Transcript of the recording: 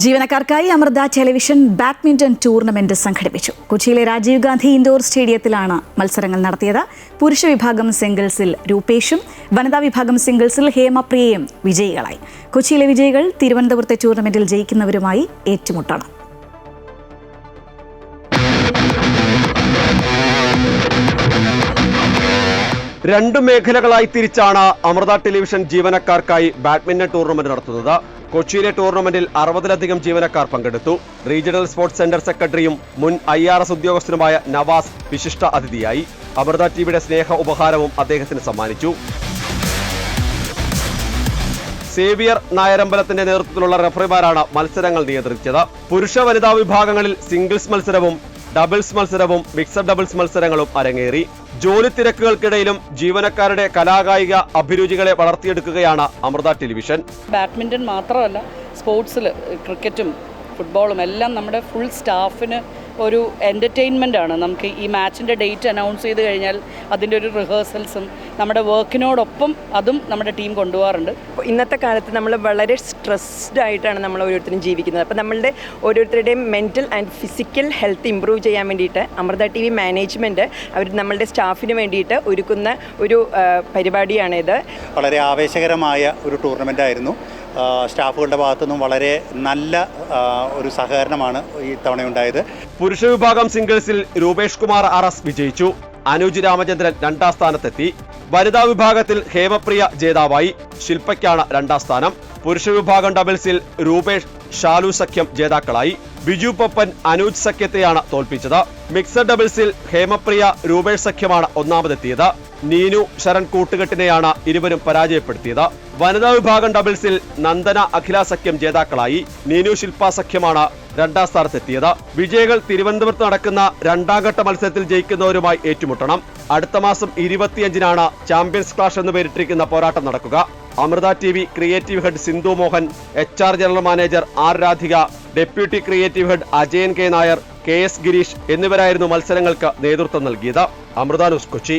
ജീവനക്കാർക്കായി Amrita television badminton tournament സംഘടിപ്പിച്ചു. കൊച്ചിയിലെ രാജീവ് ഗാന്ധി ഇൻഡോർ സ്റ്റേഡിയത്തിലാണ് മത്സരങ്ങൾ നടത്തിയത്. പുരുഷ വിഭാഗം സിംഗിൾസിൽ രൂപേഷും വനിതാ വിഭാഗം സിംഗിൾസിൽ ഹേമപ്രിയയും വിജയികളായി. കൊച്ചിയിലെ വിജയികൾ തിരുവനന്തപുരത്തെ ടൂർണമെന്റിൽ ജയിക്കുന്നവരുമായി ഏറ്റുമുട്ടണം. രണ്ടു മേഖലകളായി തിരിച്ചാണ് അമൃത ടെലിവിഷൻ ജീവനക്കാർക്കായി ബാഡ്മിന്റൺ ടൂർണമെന്റ് നടത്തുന്നത്. കൊച്ചിയിലെ ടൂർണമെന്റിൽ 60-ലധികം ജീവനക്കാർ പങ്കെടുത്തു. റീജിയണൽ സ്പോർട്സ് സെന്റർ സെക്രട്ടറിയും മുൻ IRS ഉദ്യോഗസ്ഥനുമായ നവാസ് വിശിഷ്ട അതിഥിയായി. അമൃത ടിവിയുടെ സ്നേഹ ഉപഹാരവും അദ്ദേഹത്തിന് സമ്മാനിച്ചു. സേവിയർ നായരമ്പലത്തിന്റെ നേതൃത്വത്തിലുള്ള റഫറിമാരാണ് മത്സരങ്ങൾ നിയന്ത്രിച്ചത്. പുരുഷ വനിതാ വിഭാഗങ്ങളിൽ സിംഗിൾസ് മത്സരവും ഡബിൾസ് മത്സരവും മിക്സഡ് ഡബിൾസ് മത്സരങ്ങളും അരങ്ങേറി. ജോലി തിരക്കുകൾക്കിടയിലും ജീവനക്കാരുടെ കലാകായിക അഭിരുചികളെ വളർത്തിയെടുക്കുകയാണ് അമൃത ടെലിവിഷൻ. ബാഡ്മിൻ്റൺ മാത്രമല്ല, സ്പോർട്സിൽ ക്രിക്കറ്റും ഫുട്ബോളും എല്ലാം നമ്മുടെ ഫുൾ സ്റ്റാഫിന് ഒരു എൻ്റർടൈൻമെൻ്റ് ആണ്. നമുക്ക് ഈ മാച്ചിൻ്റെ ഡേറ്റ് അനൗൺസ് ചെയ്ത് കഴിഞ്ഞാൽ അതിൻ്റെ ഒരു റിഹേഴ്സൽസും നമ്മുടെ വർക്കിനോടൊപ്പം അതും നമ്മുടെ ടീം കൊണ്ടുപോകാറുണ്ട്. ഇന്നത്തെ കാലത്ത് നമ്മൾ വളരെ സ്ട്രെസ്ഡ് ആയിട്ടാണ് നമ്മൾ ഓരോരുത്തരും ജീവിക്കുന്നത്. അപ്പോൾ നമ്മളുടെ ഓരോരുത്തരുടെയും mental and physical health improve ചെയ്യാൻ വേണ്ടിയിട്ട് അമൃത TV മാനേജ്മെൻറ്റ് അവർ നമ്മളുടെ സ്റ്റാഫിന് വേണ്ടിയിട്ട് ഒരുക്കുന്ന ഒരു പരിപാടിയാണിത്. വളരെ ആവേശകരമായ ഒരു ടൂർണമെൻ്റ് ആയിരുന്നു. സ്റ്റാഫുകളുടെ ഭാഗത്തുനിന്നും വളരെ നല്ല ഒരു സഹകരണമാണ് ഈ തവണയുണ്ടായത്. പുരുഷ വിഭാഗം സിംഗിൾസിൽ രൂപേഷ് കുമാർ RS വിജയിച്ചു. അനുജ് രാമചന്ദ്രൻ 2ാം സ്ഥാനത്തെത്തി. വനിതാ വിഭാഗത്തിൽ ഹേമപ്രിയ ജേതാവായി. ശില്പയ്ക്കാണ് 2ാം സ്ഥാനം. പുരുഷ വിഭാഗം ഡബിൾസിൽ രൂപേഷ് ഷാലു സഖ്യം ജേതാക്കളായി. ബിജു പപ്പൻ അനൂജ് സഖ്യത്തെയാണ് തോൽപ്പിച്ചത്. മിക്സഡ് ഡബിൾസിൽ ഹേമപ്രിയ രൂപേഷ് സഖ്യമാണ് ഒന്നാമതെത്തിയത്. നീനു ശരൺ കൂട്ടുകെട്ടിനെയാണ് ഇരുവരും പരാജയപ്പെടുത്തിയത്. വനിതാ വിഭാഗം ഡബിൾസിൽ നന്ദന അഖില സഖ്യം ജേതാക്കളായി. നീനു ശില്പ സഖ്യമാണ് 2ാം സ്ഥാനത്തെത്തിയത്. വിജയികൾ തിരുവനന്തപുരത്ത് നടക്കുന്ന 2ാം ഘട്ട മത്സരത്തിൽ ജയിക്കുന്നവരുമായി ഏറ്റുമുട്ടണം. അടുത്ത മാസം 25-നാണ് ചാമ്പ്യൻസ് ക്ലാഷ് എന്ന് പേരിട്ടിരിക്കുന്ന പോരാട്ടം നടക്കുക. Amrita TV creative head Sindhu Mohan, HR general manager R Radhika, deputy creative head Ajayan K Nair, KS Girish എന്നിവരായിരുന്നു മത്സരങ്ങൾക്ക് നേതൃത്വം നൽകിയത്. അമൃത ന്യൂസ്, കൊച്ചി.